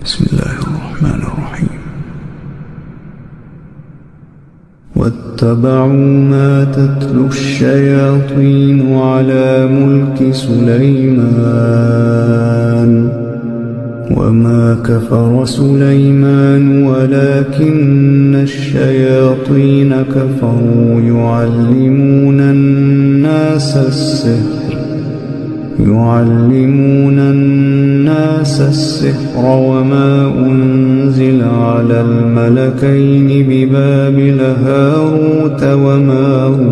بسم الله الرحمن الرحيم. واتبعوا ما تتلو الشياطين على ملك سليمان وما كفر سليمان ولكن الشياطين كفروا يعلمون الناس السحر وما أنزل على الملكين ببابل هاروت وماروت